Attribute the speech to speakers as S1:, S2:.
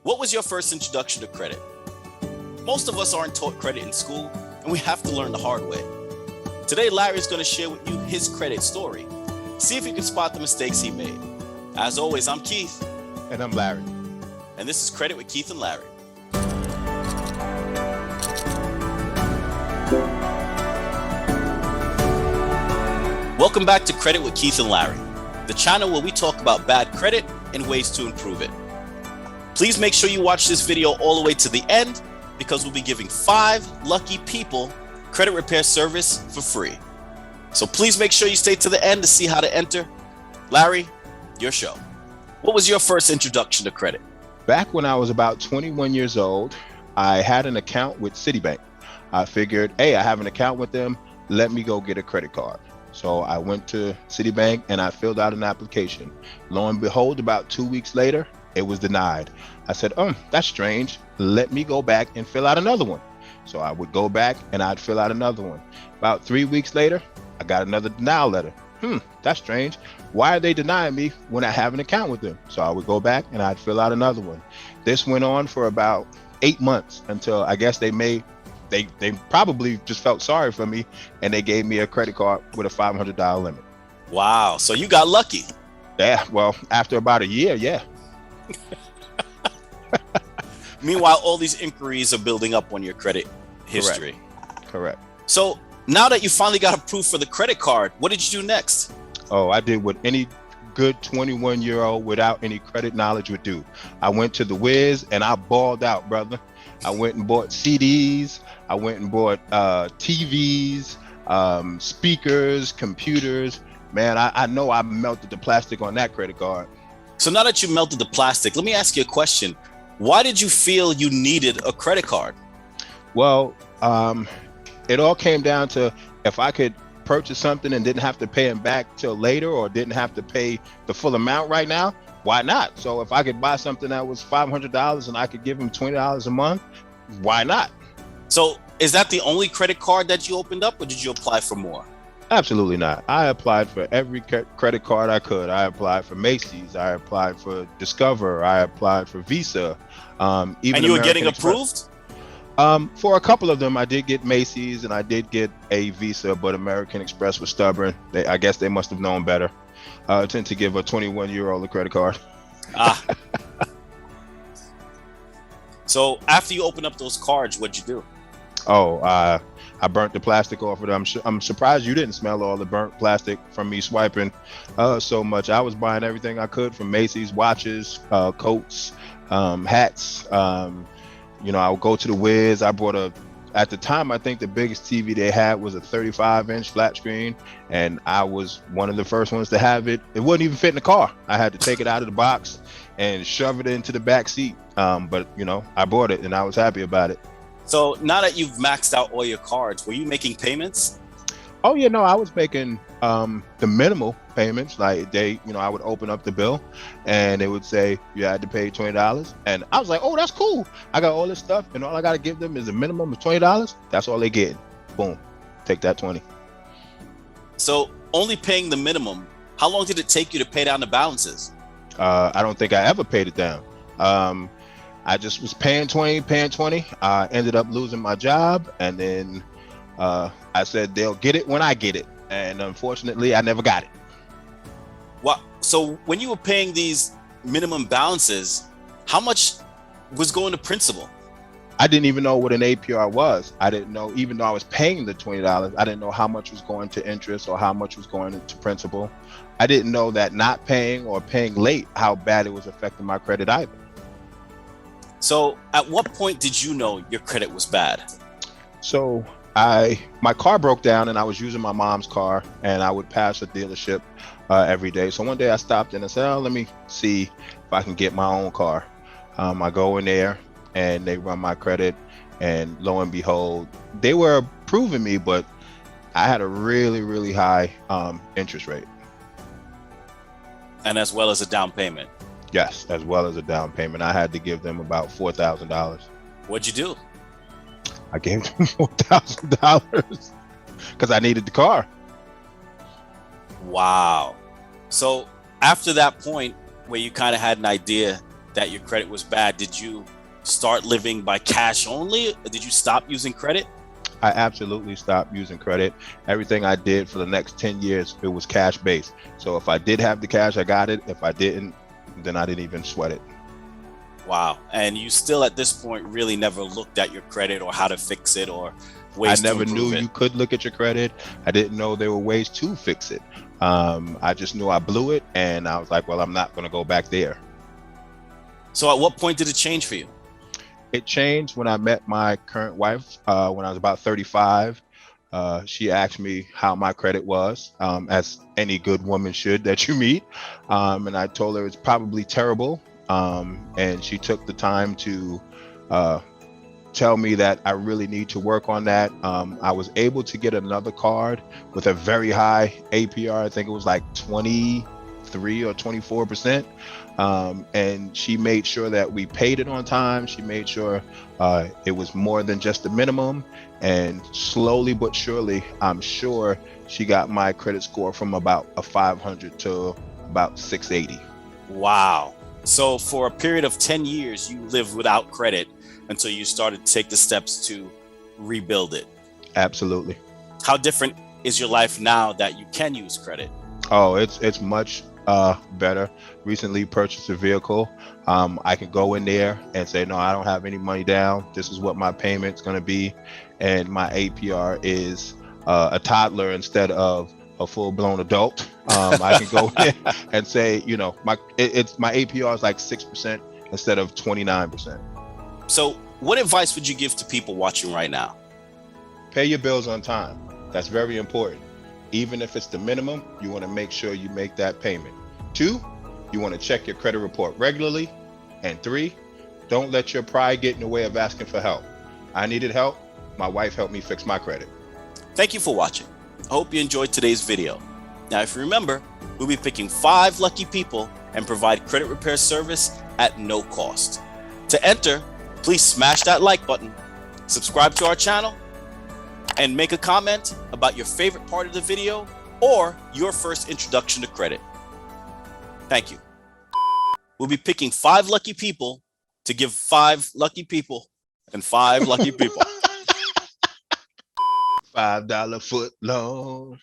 S1: What was your first introduction to credit? Most of us aren't taught credit in school, and we have to learn the hard way. Today, Larry is going to share with you his credit story. See if you can spot the mistakes he made. As always, I'm Keith.
S2: And I'm Larry.
S1: And this is Credit with Keith and Larry. Welcome back to Credit with Keith and Larry, the channel where we talk about bad credit and ways to improve it. Please make sure you watch this video all the way to the end because we'll be giving 5 lucky people credit repair service for free. So please make sure you stay to the end to see how to enter. Larry, your show. What was your first introduction to credit?
S2: Back when I was about 21 years old, I had an account with Citibank. I figured, hey, I have an account with them. Let me go get a credit card. So I went to Citibank and I filled out an application. Lo and behold, about 2 weeks later, it was denied. I said, that's strange. Let me go back and fill out another one. So I would go back and I'd fill out another one. About 3 weeks later, I got another denial letter. That's strange. Why are they denying me when I have an account with them? So I would go back and I'd fill out another one. This went on for about 8 months until I guess they probably just felt sorry for me and they gave me a credit card with a $500 limit.
S1: Wow. So you got lucky.
S2: Yeah. Well, after about a year, yeah.
S1: Meanwhile, all these inquiries are building up on your credit history.
S2: Correct.
S1: So now that you finally got approved for the credit card, what did you do next?
S2: Oh, I did what any good 21-year-old without any credit knowledge would do. I went to the Wiz and I balled out, brother. I went and bought CDs. I went and bought TVs, speakers, computers. Man, I know I melted the plastic on that credit card.
S1: So now that you melted the plastic, let me ask you a question. Why did you feel you needed a credit card?
S2: Well, it all came down to if I could purchase something and didn't have to pay them back till later or didn't have to pay the full amount right now, why not? So if I could buy something that was $500 and I could give them $20 a month, why not?
S1: So is that the only credit card that you opened up or did you apply for more?
S2: Absolutely not. I applied for every credit card I could. I applied for Macy's. I applied for Discover. I applied for Visa.
S1: Even and you were getting approved?
S2: For a couple of them, I did get Macy's and I did get a Visa, but American Express was stubborn. I guess they must have known better than to give a 21-year-old a credit card.
S1: So after you opened up those cards, what'd you do?
S2: I burnt the plastic off of them. I'm surprised you didn't smell all the burnt plastic from me swiping so much. I was buying everything I could from Macy's, watches, coats, hats. I would go to the Wiz. I bought at the time, I think the biggest TV they had was a 35-inch flat screen, and I was one of the first ones to have it. It wouldn't even fit in the car. I had to take it out of the box and shove it into the back seat. But I bought it and I was happy about it.
S1: So now that you've maxed out all your cards, were you making payments?
S2: Oh yeah, no, I was making the minimal payments. Like I would open up the bill and it would say you had to pay $20. And I was like, oh, that's cool. I got all this stuff and all I got to give them is a minimum of $20. That's all they get. Boom, take that 20.
S1: So only paying the minimum, how long did it take you to pay down the balances?
S2: I don't think I ever paid it down. I just was paying 20. I ended up losing my job and then I said they'll get it when I get it, and unfortunately I never got it.
S1: Well, so when you were paying these minimum balances, how much was going to principal?
S2: I didn't even know what an APR was. I didn't know, even though I was paying the $20, I didn't know how much was going to interest or how much was going to principal. I didn't know that not paying or paying late, how bad it was affecting my credit either.
S1: So at what point did you know your credit was bad?
S2: So my car broke down and I was using my mom's car and I would pass a dealership every day. So one day I stopped and I said, let me see if I can get my own car. I go in there and they run my credit and lo and behold, they were approving me, but I had a really, really high interest rate.
S1: And as well as a down payment.
S2: Yes, as well as a down payment. I had to give them about $4,000.
S1: What'd you do?
S2: I gave them $4,000 because I needed the car.
S1: Wow. So after that point where you kind of had an idea that your credit was bad, did you start living by cash only? Did you stop using credit?
S2: I absolutely stopped using credit. Everything I did for the next 10 years, it was cash based. So if I did have the cash, I got it. If I didn't, then I didn't even sweat it.
S1: Wow. And you still at this point really never looked at your credit or how to fix it or
S2: I
S1: ways to
S2: never knew
S1: improve it?
S2: you could look at your credit. I didn't know there were ways to fix it. I just knew I blew it, and I was like, well, I'm not going to go back there.
S1: So at what point did it change for you?
S2: It changed when I met my current wife when I was about 35. She asked me how my credit was, as any good woman should that you meet. And I told her it's probably terrible. And she took the time to tell me that I really need to work on that. I was able to get another card with a very high APR. I think it was like 23 or 24%. And she made sure that we paid it on time. She made sure it was more than just the minimum. And slowly but surely, I'm sure she got my credit score from about a 500 to about 680.
S1: Wow. So for a period of 10 years, you lived without credit until you started to take the steps to rebuild it.
S2: Absolutely.
S1: How different is your life now that you can use credit?
S2: Oh, it's much better. Recently purchased a vehicle. I can go in there and say, no, I don't have any money down. This is what my payment's going to be. And my APR is a toddler instead of a full-blown adult. I can go in and say, you know, my APR is like 6% instead of 29%.
S1: So what advice would you give to people watching right now?
S2: Pay your bills on time. That's very important. Even if it's the minimum, you want to make sure you make that payment. 2, you want to check your credit report regularly. And 3, don't let your pride get in the way of asking for help. I needed help. My wife helped me fix my credit.
S1: Thank you for watching. I hope you enjoyed today's video. Now, if you remember, we'll be picking 5 lucky people and provide credit repair service at no cost. To enter, please smash that like button, subscribe to our channel, and make a comment about your favorite part of the video or your first introduction to credit. Thank you. We'll be picking 5 lucky people to give 5 lucky people and 5 lucky people.
S2: $5 foot long.